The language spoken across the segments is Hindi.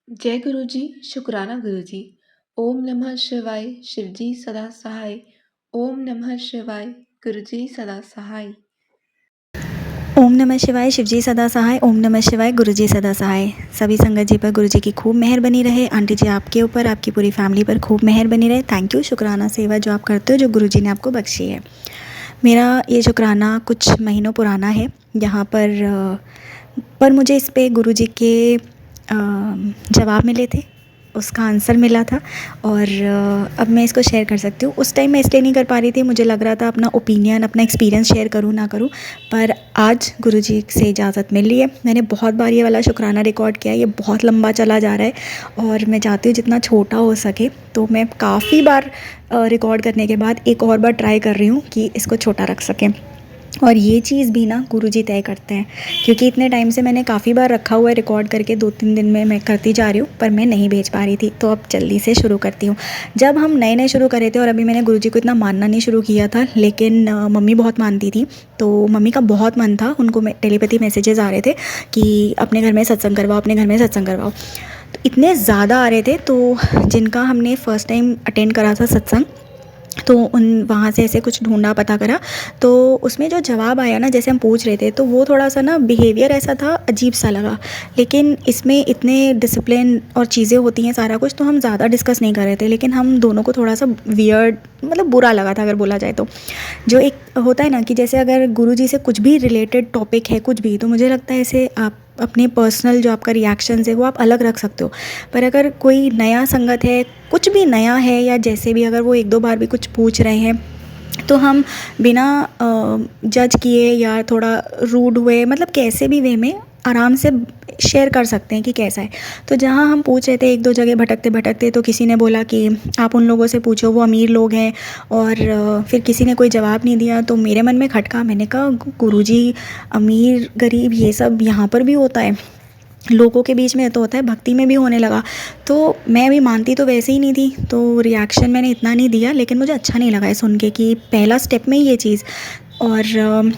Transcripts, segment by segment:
जय गुरु जी, शुक्राना गुरु जी। ओम नमः शिवाय, शिव जी सदा सहाय। ओम नमः शिवाय, गुरु जी सदा सहाय। ओम नमः शिवाय, शिवजी सदा सहाय। ओम नमः शिवाय, गुरुजी सदा सहाय। सभी संगत जी पर गुरुजी की खूब मेहर बनी रहे। आंटी जी आपके ऊपर, आपकी पूरी फैमिली पर खूब मेहर बनी रहे। Thank you. शुक्राना सेवा जो आप करते हो, जो गुरुजी ने आपको बख्शी है। मेरा ये शुक्राना कुछ महीनों पुराना है। यहाँ पर मुझे इस पे गुरुजी के जवाब मिले थे, उसका आंसर मिला था और अब मैं इसको शेयर कर सकती हूँ। उस टाइम मैं इसलिए नहीं कर पा रही थी, मुझे लग रहा था अपना ओपिनियन, अपना एक्सपीरियंस शेयर करूँ ना करूँ, पर आज गुरुजी से इजाज़त मिल रही है। मैंने बहुत बार ये वाला शुक्राना रिकॉर्ड किया है, ये बहुत लंबा चला जा रहा है और मैं चाहती हूँ जितना छोटा हो सके। तो मैं काफ़ी बार रिकॉर्ड करने के बाद एक और बार ट्राई कर रही हूँ कि इसको छोटा रख सकें। और ये चीज़ भी ना गुरुजी तय करते हैं, क्योंकि इतने टाइम से मैंने काफ़ी बार रखा हुआ है रिकॉर्ड करके, 2-3 दिन में मैं करती जा रही हूँ, पर मैं नहीं भेज पा रही थी। तो अब जल्दी से शुरू करती हूँ। जब हम नए नए शुरू करे थे और अभी मैंने गुरुजी को इतना मानना नहीं शुरू किया था, लेकिन मम्मी बहुत मानती थी, तो मम्मी का बहुत मन था, उनको टेलीपैथी मैसेजेस आ रहे थे कि अपने घर में सत्संग करवाओ, अपने घर में सत्संग करवाओ। तो इतने ज़्यादा आ रहे थे, तो जिनका हमने फ़र्स्ट टाइम अटेंड करा था सत्संग, तो उन वहाँ से ऐसे कुछ ढूंढा, पता करा, तो उसमें जो जवाब आया ना, जैसे हम पूछ रहे थे, तो वो थोड़ा सा ना बिहेवियर ऐसा था, अजीब सा लगा। लेकिन इसमें इतने डिसिप्लिन और चीज़ें होती हैं, सारा कुछ, तो हम ज़्यादा डिस्कस नहीं कर रहे थे, लेकिन हम दोनों को थोड़ा सा वियर्ड, मतलब बुरा लगा था अगर बोला जाए तो। जो एक होता है ना कि जैसे अगर गुरुजी से कुछ भी रिलेटेड टॉपिक है, कुछ भी, तो मुझे लगता है ऐसे आप अपने पर्सनल जो आपका रिएक्शंस है वो आप अलग रख सकते हो। पर अगर कोई नया संगत है, कुछ भी नया है, या जैसे भी अगर वो 1-2 बार भी कुछ पूछ रहे हैं, तो हम बिना जज किए या थोड़ा रूड हुए, मतलब कैसे भी वे में आराम से शेयर कर सकते हैं कि कैसा है। तो जहाँ हम पूछ रहे थे 1-2 जगह भटकते भटकते, तो किसी ने बोला कि आप उन लोगों से पूछो, वो अमीर लोग हैं, और फिर किसी ने कोई जवाब नहीं दिया, तो मेरे मन में खटका। मैंने कहा गुरुजी, अमीर गरीब ये सब यहाँ पर भी होता है, लोगों के बीच में तो होता है, भक्ति में भी होने लगा। तो मैं भी मानती तो वैसे ही नहीं थी, तो रिएक्शन मैंने इतना नहीं दिया, लेकिन मुझे अच्छा नहीं लगा है सुन के कि पहला स्टेप में ये चीज़। और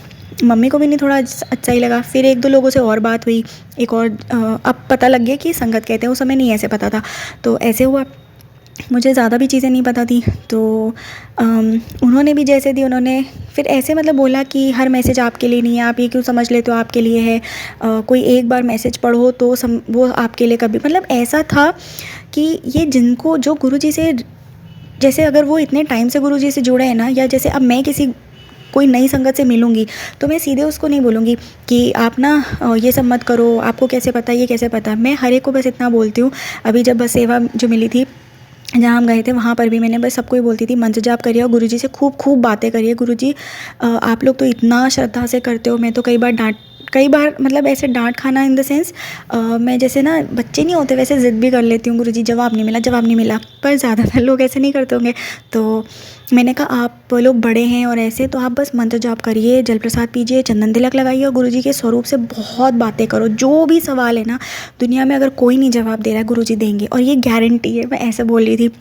मम्मी को भी नहीं थोड़ा अच्छा ही लगा। फिर 1-2 लोगों से और बात हुई, एक और अब पता लग गया कि संगत कहते हैं, उस समय नहीं ऐसे पता था। तो ऐसे हुआ, मुझे ज़्यादा भी चीज़ें नहीं पता थी, तो उन्होंने भी जैसे दी, उन्होंने फिर ऐसे मतलब बोला कि हर मैसेज आपके लिए नहीं है, आप ये क्यों समझ लेते हो आपके लिए है, कोई एक बार मैसेज पढ़ो तो वो आपके लिए कभी, मतलब ऐसा था कि ये जिनको जो गुरुजी से, जैसे अगर वो इतने टाइम से गुरुजी से जुड़े हैं ना, या जैसे अब मैं किसी कोई नई संगत से मिलूँगी, तो मैं सीधे उसको नहीं बोलूँगी कि आप ना ये सब मत करो, आपको कैसे पता, ये कैसे पता। मैं हर एक को बस इतना बोलती हूँ। अभी जब बस सेवा जो मिली थी, जहाँ हम गए थे, वहाँ पर भी मैंने बस सबको ही बोलती थी, मंत्र जाप करिए और गुरुजी से खूब खूब बातें करिए। गुरुजी, आप लोग तो इतना श्रद्धा से करते हो। मैं तो कई बार मतलब ऐसे डांट खाना इन द सेंस, मैं जैसे ना बच्चे नहीं होते वैसे ज़िद भी कर लेती हूँ, गुरुजी जवाब नहीं मिला, जवाब नहीं मिला। पर ज़्यादातर लोग ऐसे नहीं करते होंगे। तो मैंने कहा आप लोग बड़े हैं और ऐसे, तो आप बस मंत्र जाप करिए, जल प्रसाद पीजिए, चंदन तिलक लगाइए और गुरुजी के स्वरूप से बहुत बातें करो। जो भी सवाल है ना, दुनिया में अगर कोई नहीं जवाब दे रहा है, गुरुजी देंगे, और ये गारंटी है। मैं ऐसे बोल रही थी।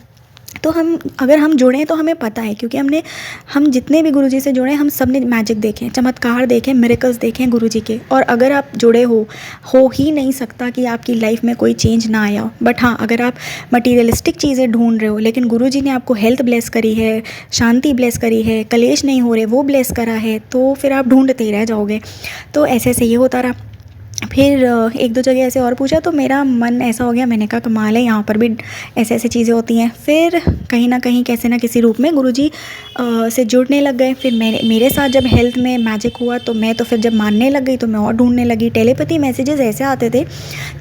तो अगर हम जुड़े हैं तो हमें पता है, क्योंकि हम जितने भी गुरुजी से जुड़े हैं, हम सब ने मैजिक देखे, चमत्कार देखे, मिरेकल्स देखे हैं गुरुजी के। और अगर आप जुड़े हो ही नहीं सकता कि आपकी लाइफ में कोई चेंज ना आया हो। बट हाँ, अगर आप मटीरियलिस्टिक चीज़ें ढूंढ रहे हो, लेकिन गुरुजी ने आपको हेल्थ ब्लेस करी है, शांति ब्लेस करी है, कलेश नहीं हो रहे वो ब्लेस करा है, तो फिर आप ढूंढते ही रह जाओगे। तो ऐसे ऐसे ये होता रहा। फिर 1-2 जगह ऐसे और पूछा, तो मेरा मन ऐसा हो गया, मैंने कहा कमाल है, यहाँ पर भी ऐसे ऐसे चीज़ें होती हैं। फिर कहीं ना कहीं, कैसे ना किसी रूप में गुरुजी से जुड़ने लग गए। फिर मेरे साथ जब हेल्थ में मैजिक हुआ, तो मैं तो फिर जब मानने लग गई, तो मैं और ढूंढने लगी। टेलीपैथी मैसेजेस ऐसे आते थे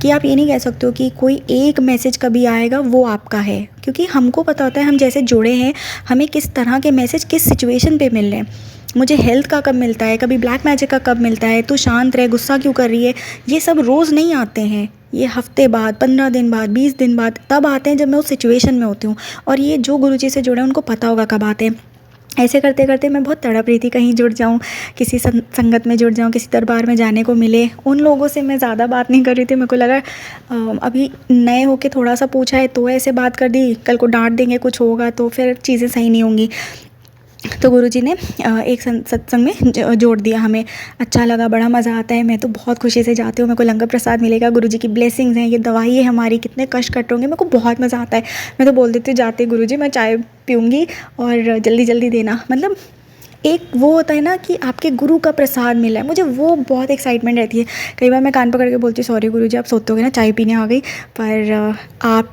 कि आप ये नहीं कह सकते हो कि कोई एक मैसेज कभी आएगा वो आपका है, क्योंकि हमको पता होता है हम जैसे जुड़े हैं, हमें किस तरह के मैसेज किस सिचुएशन पे मिल रहे हैं। मुझे हेल्थ का कब मिलता है, कभी ब्लैक मैजिक का कब मिलता है, तू शांत रहे, गुस्सा क्यों कर रही है, ये सब रोज़ नहीं आते हैं। ये हफ्ते बाद, 15 दिन बाद, 20 दिन बाद तब आते हैं जब मैं उस सिचुएशन में होती हूँ। और ये जो गुरुजी से जुड़े हैं उनको पता होगा कब आते हैं। ऐसे करते करते मैं बहुत तड़प रही थी, कहीं जुड़ जाऊँ, किसी संगत में जुड़ जाऊँ, किसी दरबार में जाने को मिले। उन लोगों से मैं ज़्यादा बात नहीं कर रही थी। मेरे को लगा अभी नए होके थोड़ा सा पूछा है तो ऐसे बात कर दी, कल को डांट देंगे, कुछ होगा तो फिर चीज़ें सही नहीं होंगी। तो गुरुजी ने एक सत्संग में जोड़ दिया हमें। अच्छा लगा, बड़ा मज़ा आता है। मैं तो बहुत खुशी से जाती हूँ, मेरे को लंगर प्रसाद मिलेगा, गुरुजी की ब्लेसिंग्स हैं, ये दवाई है हमारी, कितने कष्ट कट होंगे, मेरे को बहुत मज़ा आता है। मैं तो बोल देती हूँ जाते गुरुजी मैं चाय पीऊँगी और जल्दी जल्दी देना। मतलब एक वो होता है ना कि आपके गुरु का प्रसाद मिला है, मुझे वो बहुत एक्साइटमेंट रहती है। कई बार मैं कान पकड़ के बोलती हूँ सॉरी गुरुजी आप सोते होगे ना, चाय पीने आ गई, पर आप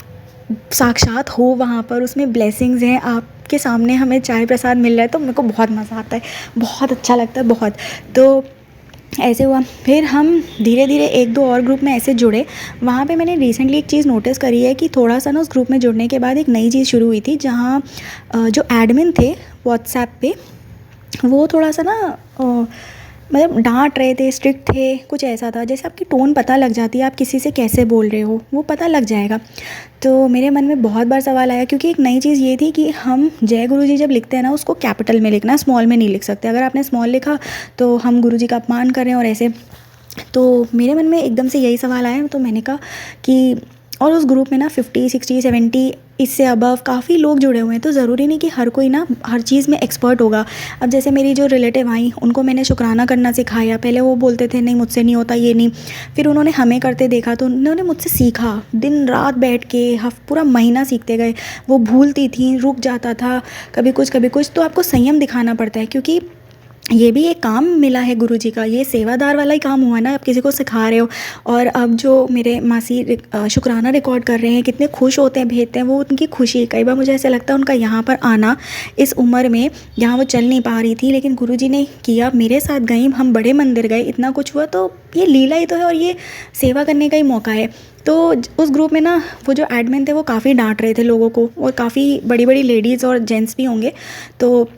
साक्षात हो वहाँ पर, उसमें ब्लेसिंग्स हैं, आपके सामने हमें चाय प्रसाद मिल रहा है, तो मेरे को बहुत मज़ा आता है, बहुत अच्छा लगता है, बहुत। तो ऐसे हुआ, फिर हम धीरे धीरे एक दो और ग्रुप में ऐसे जुड़े। वहाँ पे मैंने रिसेंटली एक चीज़ नोटिस करी है कि थोड़ा सा ना उस ग्रुप में जुड़ने के बाद एक नई चीज़ शुरू हुई थी, जहाँ जो एडमिन थे व्हाट्सएप पे, वो थोड़ा सा ना मतलब डांट रहे थे, स्ट्रिक्ट थे, कुछ ऐसा था। जैसे आपकी टोन पता लग जाती है, आप किसी से कैसे बोल रहे हो वो पता लग जाएगा। तो मेरे मन में बहुत बार सवाल आया, क्योंकि एक नई चीज़ ये थी कि हम जय गुरु जी जब लिखते हैं ना, उसको कैपिटल में लिखना, स्मॉल में नहीं लिख सकते। अगर आपने स्मॉल लिखा तो हम गुरु जी का अपमान कर रहे हैं और ऐसे। तो मेरे मन में एकदम से यही सवाल आया, तो मैंने कहा कि, और उस ग्रुप में ना 50 60 70 इससे अबव काफ़ी लोग जुड़े हुए हैं, तो ज़रूरी नहीं कि हर कोई ना हर चीज़ में एक्सपर्ट होगा। अब जैसे मेरी जो रिलेटिव आई, उनको मैंने शुक्राना करना सिखाया। पहले वो बोलते थे नहीं मुझसे नहीं होता, ये नहीं। फिर उन्होंने हमें करते देखा, तो उन्होंने मुझसे सीखा, दिन रात बैठ के पूरा महीना सीखते गए। वो भूलती थी, रुक जाता था, कभी कुछ। तो आपको संयम दिखाना पड़ता है, क्योंकि ये भी एक काम मिला है गुरुजी का, ये सेवादार वाला ही काम हुआ ना, आप किसी को सिखा रहे हो। और अब जो मेरे मासी शुक्राना रिकॉर्ड कर रहे हैं, कितने खुश होते हैं, भेजते हैं, वो उनकी खुशी। कई बार मुझे ऐसा लगता है उनका यहाँ पर आना इस उम्र में, जहाँ वो चल नहीं पा रही थी, लेकिन गुरुजी ने किया, मेरे साथ गई, हम बड़े मंदिर गए, इतना कुछ हुआ, तो ये लीला ही तो है और ये सेवा करने का ही मौका है। तो उस ग्रुप में ना वो जो एडमिन थे वो काफ़ी डांट रहे थे लोगों को, और काफ़ी बड़ी बड़ी लेडीज़ और जेंट्स भी होंगे, तो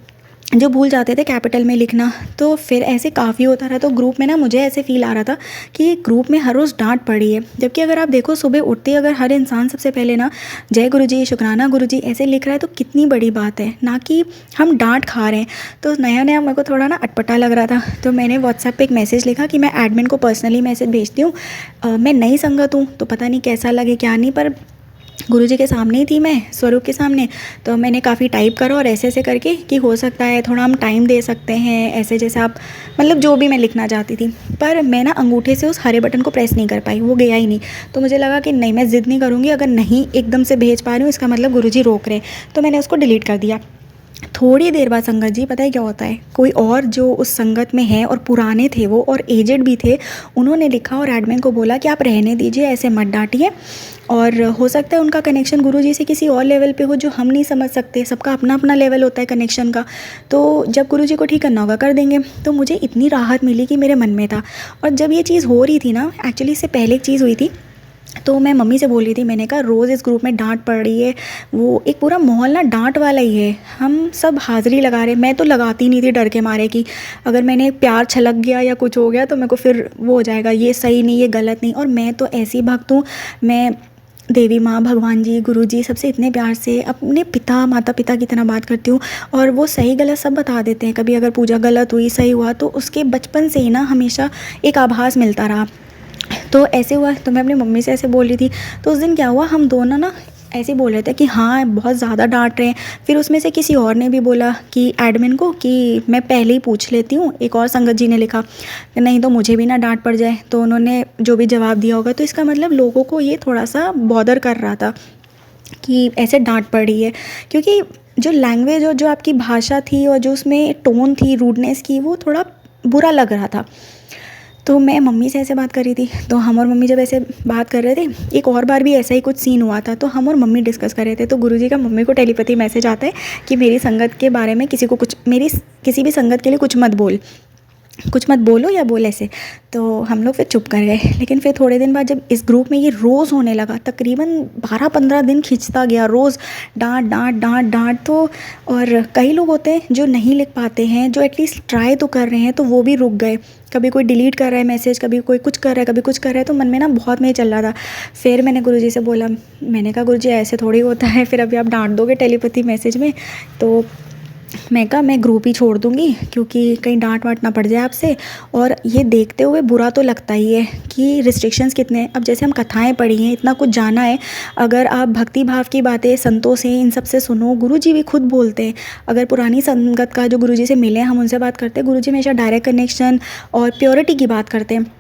जो भूल जाते थे कैपिटल में लिखना। तो फिर ऐसे काफ़ी होता रहा। तो ग्रुप में ना मुझे ऐसे फ़ील आ रहा था कि ग्रुप में हर रोज़ डांट पड़ी है, जबकि अगर आप देखो सुबह उठते अगर हर इंसान सबसे पहले ना जय गुरुजी, शुक्राना गुरुजी ऐसे लिख रहा है, तो कितनी बड़ी बात है, ना कि हम डांट खा रहे हैं। तो नया नया मेरे को थोड़ा ना अटपटा लग रहा था, तो मैंने व्हाट्सएप पे एक मैसेज लिखा कि मैं एडमिन को पर्सनली मैसेज भेजती हूँ, मैं नई संगत हूँ, तो पता नहीं कैसा लगे क्या नहीं, पर गुरुजी के सामने ही थी मैं, स्वरूप के सामने। तो मैंने काफ़ी टाइप करा और ऐसे ऐसे करके कि हो सकता है थोड़ा हम टाइम दे सकते हैं, ऐसे जैसे आप, मतलब जो भी मैं लिखना चाहती थी। पर मैं ना अंगूठे से उस हरे बटन को प्रेस नहीं कर पाई, वो गया ही नहीं। तो मुझे लगा कि नहीं, मैं ज़िद नहीं करूँगी, अगर नहीं एकदम से भेज पा रही हूँ इसका मतलब गुरुजी रोक रहे हैं, तो मैंने उसको डिलीट कर दिया। थोड़ी देर बाद संगत जी पता है क्या होता है, कोई और जो उस संगत में है और पुराने थे वो और एजेड भी थे, उन्होंने लिखा और एडमिन को बोला कि आप रहने दीजिए, ऐसे मत डांटिए, और हो सकता है उनका कनेक्शन गुरुजी से किसी और लेवल पे हो जो हम नहीं समझ सकते, सबका अपना अपना लेवल होता है कनेक्शन का, तो जब गुरुजी को ठीक करना होगा कर देंगे। तो मुझे इतनी राहत मिली कि मेरे मन में था। और जब ये चीज़ हो रही थी ना, एक्चुअली इससे पहले एक चीज़ हुई थी, तो मैं मम्मी से बोल रही थी, मैंने कहा रोज़ इस ग्रुप में डांट पड़ रही है, वो एक पूरा माहौल ना डांट वाला ही है, हम सब हाज़िरी लगा रहे हैं। मैं तो लगाती नहीं थी डर के मारे कि अगर मैंने प्यार छलक गया या कुछ हो गया तो मेरे को फिर वो हो जाएगा, ये सही नहीं, ये गलत नहीं। और मैं तो ऐसी भक्त हूँ, मैं देवी माँ, भगवान जी, गुरु जी, सबसे इतने प्यार से अपने पिता माता पिता की तरह बात करती हूँ, और वो सही गलत सब बता देते हैं। कभी अगर पूजा गलत हुई, सही हुआ, तो उसके बचपन से ही ना हमेशा एक आभास मिलता रहा। तो ऐसे हुआ, तो मैं अपनी मम्मी से ऐसे बोल रही थी। तो उस दिन क्या हुआ, हम दोनों ना ऐसे बोल रहे थे कि हाँ बहुत ज़्यादा डांट रहे हैं। फिर उसमें से किसी और ने भी बोला कि एडमिन को कि मैं पहले ही पूछ लेती हूँ, एक और संगत जी ने लिखा कि नहीं तो मुझे भी ना डांट पड़ जाए। तो उन्होंने जो भी जवाब दिया होगा, तो इसका मतलब लोगों को ये थोड़ा सा बॉदर कर रहा था कि ऐसे डांट पड़ रही है, क्योंकि जो लैंग्वेज और जो आपकी भाषा थी और जो उसमें टोन थी रूडनेस की, वो थोड़ा बुरा लग रहा था। तो मैं मम्मी से ऐसे बात कर रही थी, तो हम और मम्मी जब ऐसे बात कर रहे थे, एक और बार भी ऐसा ही कुछ सीन हुआ था, तो हम और मम्मी डिस्कस कर रहे थे। तो गुरुजी का मम्मी को टेलीपैथी मैसेज आता है कि मेरी संगत के बारे में किसी को कुछ, मेरी किसी भी संगत के लिए कुछ मत बोलो या बोल ऐसे। तो हम लोग फिर चुप कर गए। लेकिन फिर थोड़े दिन बाद जब इस ग्रुप में ये रोज़ होने लगा, तकरीबन 12-15 दिन खिंचता गया, रोज़ डांट डांट डांट डांट। तो और कई लोग होते हैं जो नहीं लिख पाते हैं, जो एटलीस्ट ट्राई तो कर रहे हैं, तो वो भी रुक गए। कभी कोई डिलीट कर रहा है मैसेज, कभी कोई कुछ कर रहा है, कभी कुछ कर रहा है। तो मन में ना बहुत में चल रहा था। फिर मैंने गुरुजी से बोला, मैंने कहा गुरुजी ऐसे थोड़ी होता है, फिर अभी आप डांट दोगे टेलीपैथी मैसेज में। तो मैं कहा मैं ग्रुप ही छोड़ दूँगी, क्योंकि कहीं डांट वाट ना पड़ जाए आपसे। और ये देखते हुए बुरा तो लगता ही है कि रिस्ट्रिक्शंस कितने हैं। अब जैसे हम कथाएं पढ़ी हैं, इतना कुछ जाना है, अगर आप भक्ति भाव की बातें संतों से इन सब से सुनो, गुरुजी भी खुद बोलते हैं, अगर पुरानी संगत का जो गुरुजी से मिले हैं हम उनसे बात करते हैं, गुरुजी हमेशा डायरेक्ट कनेक्शन और प्योरिटी की बात करते हैं।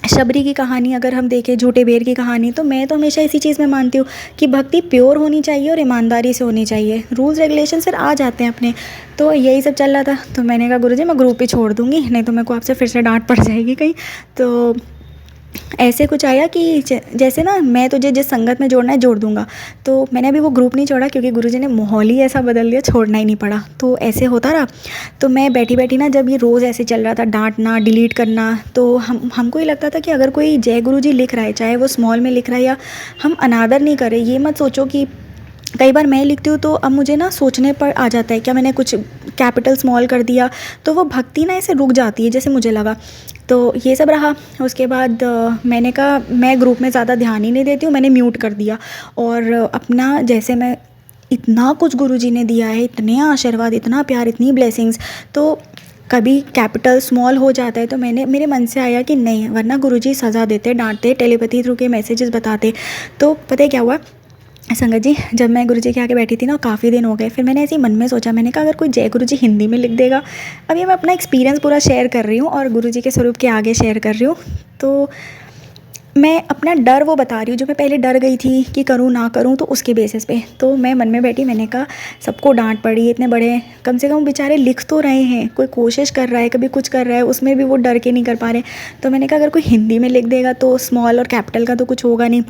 शबरी की कहानी अगर हम देखें, झूठे बेर की कहानी, तो मैं तो हमेशा इसी चीज़ में मानती हूँ कि भक्ति प्योर होनी चाहिए और ईमानदारी से होनी चाहिए। रूल्स रेगुलेशन फिर आ जाते हैं अपने। तो यही सब चल रहा था, तो मैंने कहा गुरुजी मैं ग्रुप ही छोड़ दूँगी, नहीं तो मेरे को आपसे फिर से डांट पड़ जाएगी कहीं। तो ऐसे कुछ आया कि जैसे ना मैं तुझे जिस संगत में जोड़ना है जोड़ दूंगा। तो मैंने अभी वो ग्रुप नहीं छोड़ा, क्योंकि गुरुजी ने माहौल ही ऐसा बदल दिया, छोड़ना ही नहीं पड़ा। तो ऐसे होता रहा। तो मैं बैठी बैठी ना, जब ये रोज़ ऐसे चल रहा था डांटना डिलीट करना, तो हमको ही लगता था कि अगर कोई जय गुरुजी लिख रहा है, चाहे वो स्मॉल में लिख रहा है या हम अनादर नहीं करें, ये मत सोचो कि कई बार मैं लिखती हूँ तो अब मुझे ना सोचने पर आ जाता है क्या मैंने कुछ कैपिटल स्मॉल कर दिया, तो वो भक्ति ना ऐसे रुक जाती है जैसे मुझे लगा। तो ये सब रहा। उसके बाद मैंने कहा मैं ग्रुप में ज़्यादा ध्यान ही नहीं देती हूँ, मैंने म्यूट कर दिया। और अपना जैसे मैं इतना कुछ गुरुजी ने दिया है, इतने आशीर्वाद, इतना प्यार, इतनी ब्लेसिंग्स, तो कभी कैपिटल स्मॉल हो जाता है तो मेरे मन से आया कि नहीं, वरना गुरुजी सज़ा देते, डांटते, टेलीपैथी थ्रू के मैसेजेस बताते। तो पता है क्या हुआ संगत जी, जब मैं गुरुजी के आगे बैठी थी ना, काफ़ी दिन हो गए, फिर मैंने ऐसे ही मन में सोचा, मैंने कहा अगर कोई जय गुरुजी हिंदी में लिख देगा। अब ये मैं अपना एक्सपीरियंस पूरा शेयर कर रही हूँ और गुरुजी के स्वरूप के आगे शेयर कर रही हूँ। तो मैं अपना डर वो बता रही हूँ, जो मैं पहले डर गई थी कि करूँ ना करूँ, तो उसके बेसिस पे। तो मैं मन में बैठी, मैंने कहा सबको डांट पड़ी, इतने बड़े कम से कम बेचारे लिख तो रहे हैं, कोई कोशिश कर रहा है, कभी कुछ कर रहा है, उसमें भी वो डर के नहीं कर पा रहे। तो मैंने कहा अगर कोई हिंदी में लिख देगा तो स्मॉल और कैपिटल का तो कुछ होगा नहीं।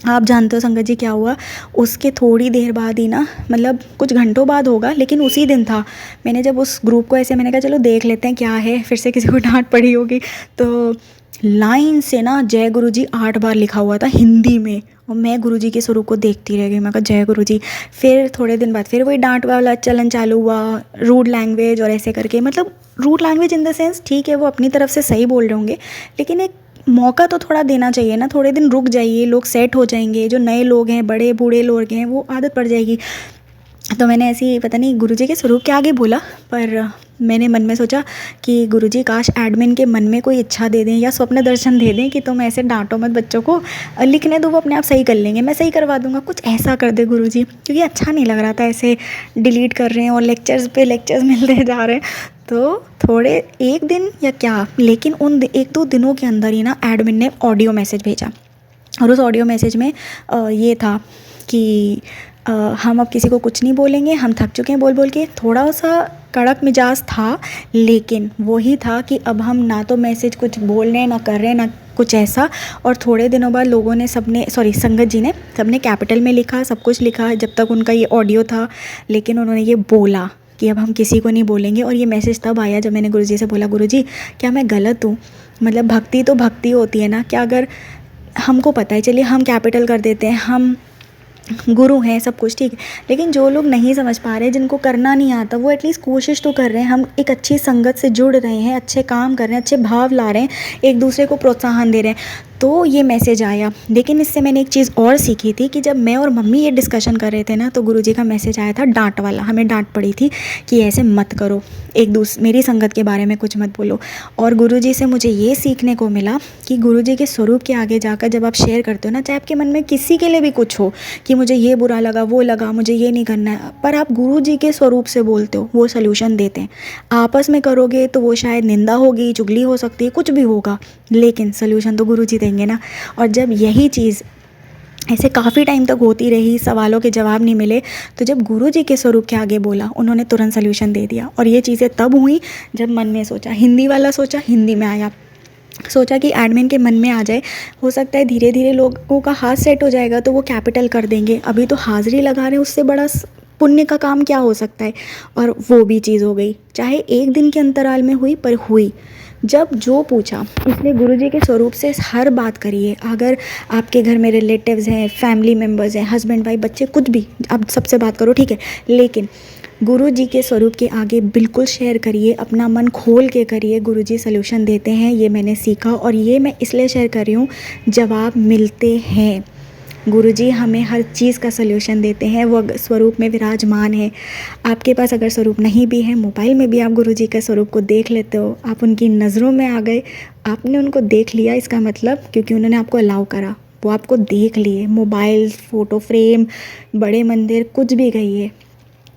आप जानते हो संगत जी क्या हुआ, उसके थोड़ी देर बाद ही ना, मतलब कुछ घंटों बाद होगा, लेकिन उसी दिन था, मैंने जब उस ग्रुप को ऐसे, मैंने कहा चलो देख लेते हैं क्या है, फिर से किसी को डांट पड़ी होगी, तो लाइन से ना जय गुरुजी 8 बार लिखा हुआ था हिंदी में। और मैं गुरुजी के स्वरूप को देखती रह गई, मैं कहा जय गुरुजी। फिर थोड़े दिन बाद फिर वही डांट वाला चलन चालू हुआ, रूड लैंग्वेज और ऐसे करके, मतलब rude language in the sense, ठीक है वो अपनी तरफ से सही बोल रहे होंगे, लेकिन एक मौका तो थोड़ा देना चाहिए ना, थोड़े दिन रुक जाइए, लोग सेट हो जाएंगे, जो नए लोग हैं, बड़े बूढ़े लोग हैं, वो आदत पड़ जाएगी। तो मैंने ऐसे ही पता नहीं गुरुजी के स्वरूप के आगे बोला, पर मैंने मन में सोचा कि गुरुजी काश एडमिन के मन में कोई इच्छा दे दें या स्वप्न दर्शन दे दें कि तुम ऐसे डांटो मत बच्चों को, लिखने दो, वो अपने आप सही कर लेंगे, मैं सही करवा दूंगा, कुछ ऐसा कर दे गुरुजी, क्योंकि अच्छा नहीं लग रहा था ऐसे डिलीट कर रहे हैं और लेक्चर्स पे लेक्चर्स मिलते जा रहे हैं। तो थोड़े एक दिन या क्या, लेकिन उन 1-2 दिनों के अंदर ही ना एडमिन ने ऑडियो मैसेज भेजा, और उस ऑडियो मैसेज में ये था कि हम अब किसी को कुछ नहीं बोलेंगे, हम थक चुके हैं बोल बोल के। थोड़ा सा कड़क मिजाज था, लेकिन वही था कि अब हम ना तो मैसेज कुछ बोल रहे हैं, ना कर रहे हैं, ना कुछ ऐसा। और थोड़े दिनों बाद लोगों ने संगत जी ने सबने कैपिटल में लिखा, सब कुछ लिखा जब तक उनका ये ऑडियो था, लेकिन उन्होंने ये बोला कि अब हम किसी को नहीं बोलेंगे। और ये मैसेज तब आया जब मैंने गुरुजी से बोला, गुरुजी क्या मैं गलत हूँ, मतलब भक्ति तो भक्ति होती है ना, क्या अगर हमको पता है, चलिए हम कैपिटल कर देते हैं, हम गुरु हैं, सब कुछ ठीक है, लेकिन जो लोग नहीं समझ पा रहे, जिनको करना नहीं आता, वो एटलीस्ट कोशिश तो कर रहे हैं, हम एक अच्छी संगत से जुड़ रहे हैं, अच्छे काम कर रहे हैं, अच्छे भाव ला रहे हैं, एक दूसरे को प्रोत्साहन दे रहे हैं। तो ये मैसेज आया। लेकिन इससे मैंने एक चीज़ और सीखी थी कि जब मैं और मम्मी ये डिस्कशन कर रहे थे ना, तो गुरुजी का मैसेज आया था डांट वाला, हमें डांट पड़ी थी कि ऐसे मत करो, मेरी संगत के बारे में कुछ मत बोलो। और गुरुजी से मुझे ये सीखने को मिला कि गुरुजी के स्वरूप के आगे जाकर जब आप शेयर करते हो ना, चाहे आपके मन में किसी के लिए भी कुछ हो कि मुझे ये बुरा लगा, वो लगा, मुझे ये नहीं करना है, पर आप गुरुजी के स्वरूप से बोलते हो, वो सल्यूशन देते हैं। आपस में करोगे तो वो शायद निंदा होगी, चुगली हो सकती है, कुछ भी होगा, लेकिन सल्यूशन तो गुरुजी देंगे ना। और जब यही चीज़ ऐसे काफ़ी टाइम तक होती रही, सवालों के जवाब नहीं मिले, तो जब गुरुजी के स्वरूप के आगे बोला, उन्होंने तुरंत सल्यूशन दे दिया। और ये चीज़ें तब हुई जब मन में सोचा, हिंदी वाला सोचा, हिंदी में आया, सोचा कि एडमिन के मन में आ जाए, हो सकता है धीरे धीरे लोगों का हाथ सेट हो जाएगा तो वो कैपिटल कर देंगे, अभी तो हाज़िरी लगा रहे हैं, उससे बड़ा पुण्य का काम क्या हो सकता है। और वो भी चीज़ हो गई, चाहे एक दिन के अंतराल में हुई, पर हुई। जब जो पूछा, इसलिए गुरुजी के स्वरूप से हर बात करिए। अगर आपके घर में रिलेटिव्स हैं, फैमिली मेम्बर्स हैं, हस्बैंड वाइफ, बच्चे, कुछ भी, आप सबसे बात करो, ठीक है, लेकिन गुरुजी के स्वरूप के आगे बिल्कुल शेयर करिए, अपना मन खोल के करिए, गुरुजी सल्यूशन देते हैं, ये मैंने सीखा। और ये मैं इसलिए शेयर कर रही हूँ, जवाब मिलते हैं। गुरुजी हमें हर चीज़ का सल्यूशन देते हैं, वो स्वरूप में विराजमान है। आपके पास अगर स्वरूप नहीं भी है, मोबाइल में भी आप गुरुजी के स्वरूप को देख लेते हो। आप उनकी नज़रों में आ गए, आपने उनको देख लिया, इसका मतलब क्योंकि उन्होंने आपको अलाउ करा, वो आपको देख लिए। मोबाइल, फ़ोटो फ्रेम, बड़े मंदिर, कुछ भी कहिए,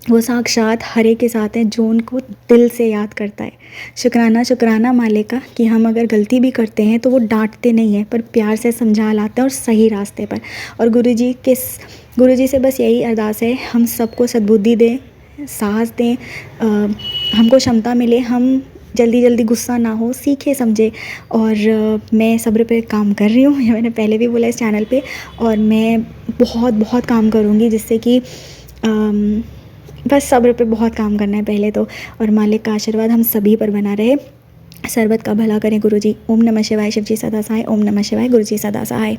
वो साक्षात हरे के साथ हैं जो उनको दिल से याद करता है। शुक्राना मालिक का कि हम अगर गलती भी करते हैं तो वो डांटते नहीं हैं, पर प्यार से समझा लाते हैं और सही रास्ते पर। और गुरुजी से बस यही अरदास है, हम सबको सद्बुद्धि दें, साहस दें, हमको क्षमता मिले, हम जल्दी गुस्सा ना हो, सीखे समझे। और मैं सब्र पे काम कर रही हूँ, ये मैंने पहले भी बोला इस चैनल पे, और मैं बहुत काम करूँगी, जिससे कि बस सब्र पे बहुत काम करना है पहले तो। और मालिक का आशीर्वाद हम सभी पर बना रहे। सर्वत का भला करें गुरुजी। ओम नमः शिवाय, शिवजी सदा सहाय। ओम नमः शिवाय, गुरुजी सदा सहाय।